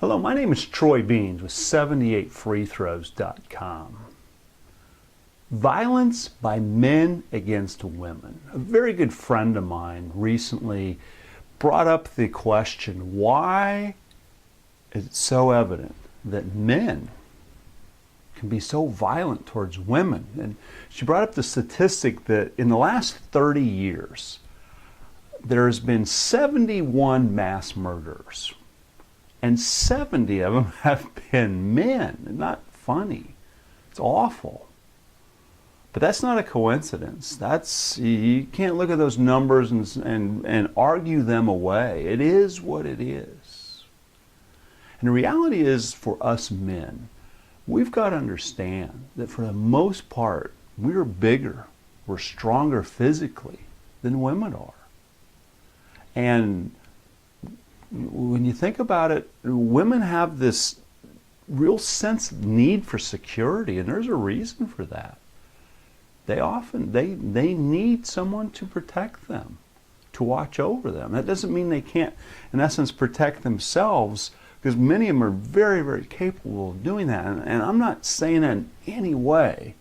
Hello, my name is Troy Beans with 78freethrows.com. Violence by men against women. A very good friend of mine recently brought up the question, why is it so evident that men can be so violent towards women? And she brought up the statistic that in the last 30 years, there's been 71 mass murders. And 70 of them have been men. Not funny. It's awful. But that's not a coincidence. You can't look at those numbers and argue them away. It is what it is. And the reality is, for us men, we've got to understand that for the most part, we're bigger, we're stronger physically than women are. And when you think about it, women have this real sense of need for security, and there's a reason for that. They need someone to protect them, to watch over them. That doesn't mean they can't, in essence, protect themselves, because many of them are very, very capable of doing that. And I'm not saying that in any way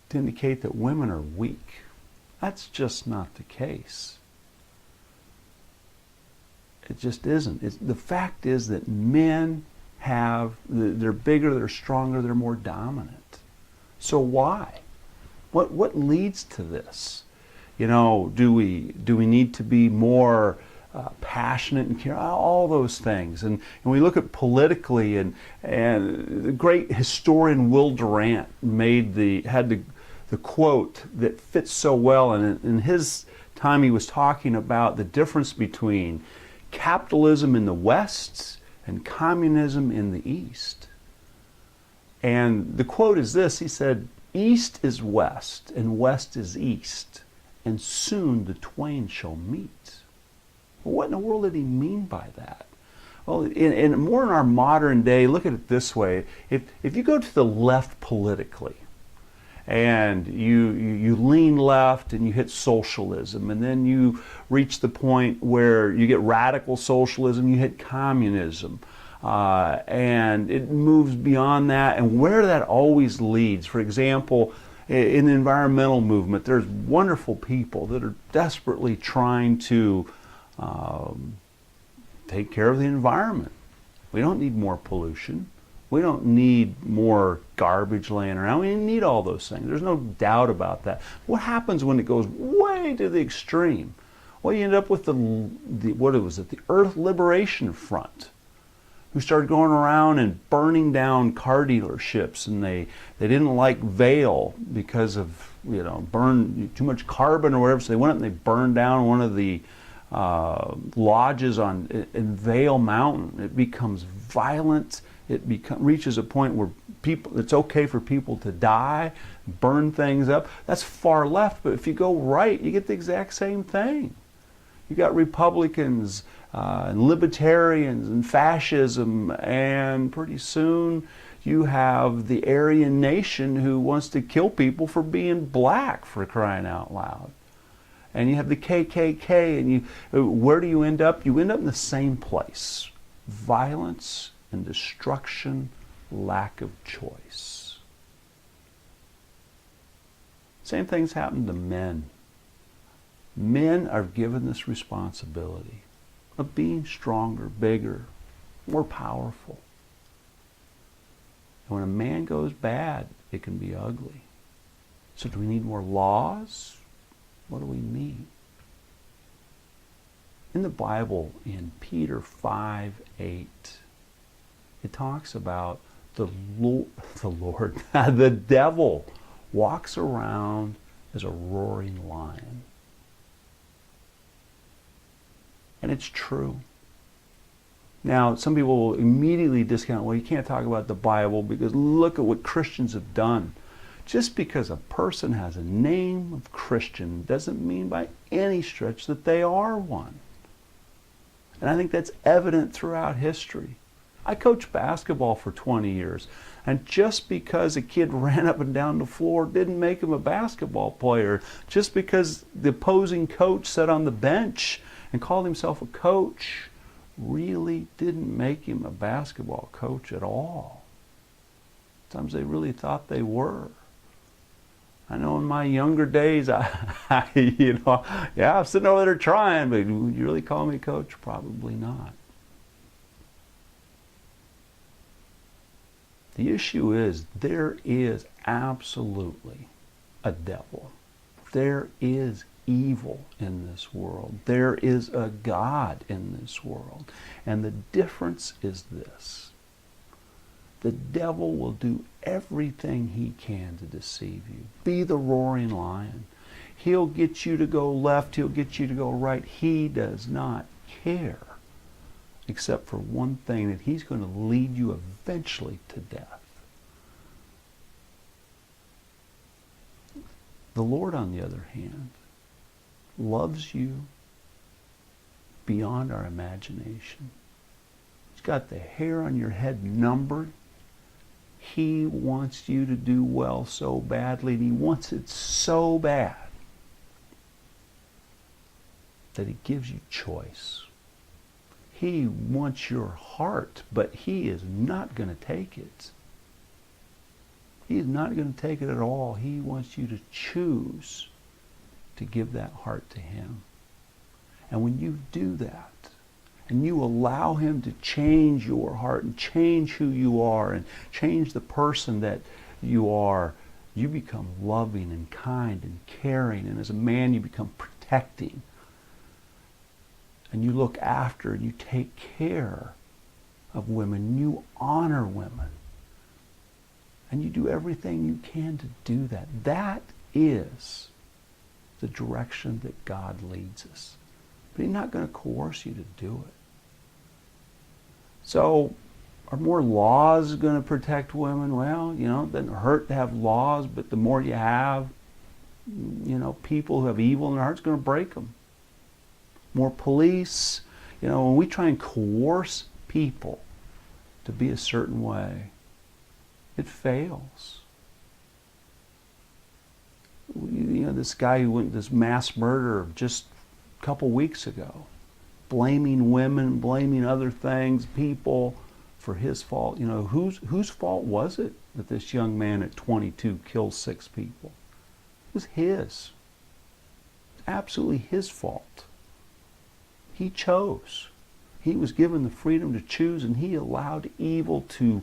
to indicate that women are weak. That's just not the case. It just isn't. The fact is that men they're bigger, they're stronger, they're more dominant. So why? What leads to this? You know, do we need to be more passionate and care? All those things. And we look at politically, and the great historian Will Durant had the quote that fits so well. And in his time, he was talking about the difference between capitalism in the West and communism in the East. And the quote is this. He said, "East is West, and West is East, and soon the twain shall meet." Well, what in the world did he mean by that? Well, more in our modern day, look at it this way. If you go to the left politically, and you lean left and you hit socialism, and then you reach the point where you get radical socialism, you hit communism, and it moves beyond that, and where that always leads. For example, in the environmental movement, there's wonderful people that are desperately trying to take care of the environment. We don't need more pollution. We don't need more garbage laying around. We need all those things. There's no doubt about that. What happens when it goes way to the extreme? Well, you end up with the Earth Liberation Front, who started going around and burning down car dealerships, and they didn't like Vail because of burn too much carbon or whatever. So they went up and they burned down one of the lodges in Vail Mountain. It becomes violent. It reaches a point where it's okay for people to die, burn things up. That's far left, but if you go right, you get the exact same thing. You got Republicans and libertarians and fascism, and pretty soon you have the Aryan nation who wants to kill people for being black, for crying out loud. And you have the KKK, and where do you end up? You end up in the same place. Violence and destruction, lack of choice. Same things happen to men. Men are given this responsibility of being stronger, bigger, more powerful. And when a man goes bad, it can be ugly. So do we need more laws? What do we need? In the Bible, in Peter 5:8, it talks about the devil walks around as a roaring lion. And it's true. Now, some people will immediately discount, well, you can't talk about the Bible because look at what Christians have done. Just because a person has a name of Christian doesn't mean by any stretch that they are one. And I think that's evident throughout history. I coached basketball for 20 years, and just because a kid ran up and down the floor didn't make him a basketball player. Just because the opposing coach sat on the bench and called himself a coach really really didn't make him a basketball coach at all. Sometimes they really thought they were. I know in my younger days, I'm sitting over there trying, but would you really call me a coach? Probably not. The issue is there is absolutely a devil. There is evil in this world. There is a God in this world. And the difference is this. The devil will do everything he can to deceive you. Be the roaring lion. He'll get you to go left. He'll get you to go right. He does not care, except for one thing, that he's going to lead you eventually to death. The Lord, on the other hand, loves you beyond our imagination. He's got the hair on your head numbered. He wants you to do well so badly, and he wants it so bad that he gives you choice. He wants your heart, but he is not going to take it. He's not going to take it at all. He wants you to choose to give that heart to him. And when you do that, and you allow him to change your heart and change who you are and change the person that you are, you become loving and kind and caring. And as a man, you become protecting. And you look after and you take care of women. You honor women. And you do everything you can to do that. That is the direction that God leads us. But he's not going to coerce you to do it. So, are more laws going to protect women? Well, it doesn't hurt to have laws, but the more you have, people who have evil in their hearts, going to break them. More police. When we try and coerce people to be a certain way, it fails. This guy who went this mass murder just a couple weeks ago, blaming women, blaming other things, people for his fault. Whose fault was it that this young man at 22 killed 6 people? It was his. Absolutely his fault. He chose. He was given the freedom to choose, and he allowed evil to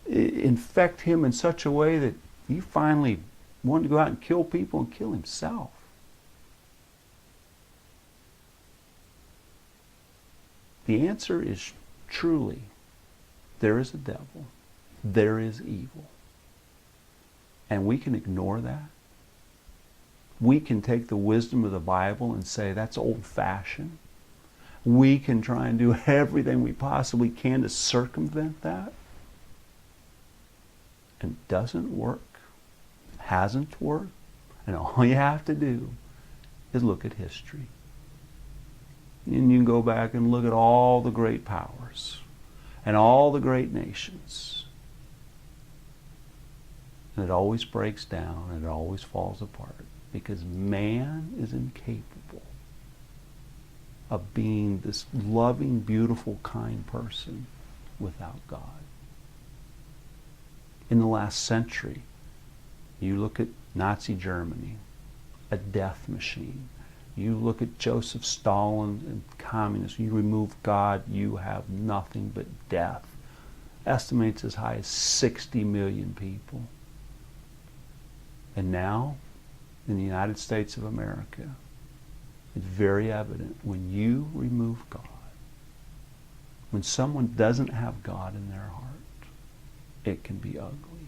infect him in such a way that he finally wanted to go out and kill people and kill himself. The answer is truly, there is a devil, there is evil. And we can ignore that. We can take the wisdom of the Bible and say that's old-fashioned. We can try and do everything we possibly can to circumvent that. And it doesn't work, hasn't worked, and all you have to do is look at history. And you can go back and look at all the great powers and all the great nations. And it always breaks down and it always falls apart because man is incapable of being this loving, beautiful, kind person without God. In the last century, you look at Nazi Germany, a death machine. You look at Joseph Stalin and communism. You remove God, you have nothing but death. Estimates as high as 60 million people. And now, in the United States of America, it's very evident when you remove God, when someone doesn't have God in their heart, it can be ugly.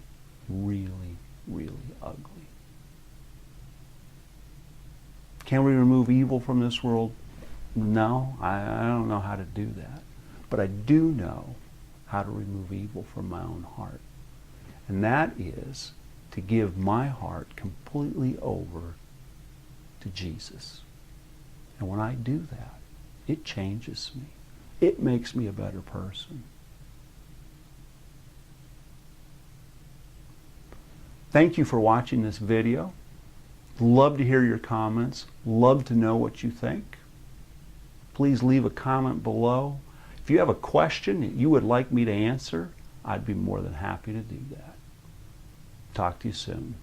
Really, really ugly. Can we remove evil from this world? No, I don't know how to do that. But I do know how to remove evil from my own heart. And that is to give my heart completely over to Jesus. And when I do that, it changes me. It makes me a better person. Thank you for watching this video. Love to hear your comments. Love to know what you think. Please leave a comment below. If you have a question that you would like me to answer, I'd be more than happy to do that. Talk to you soon.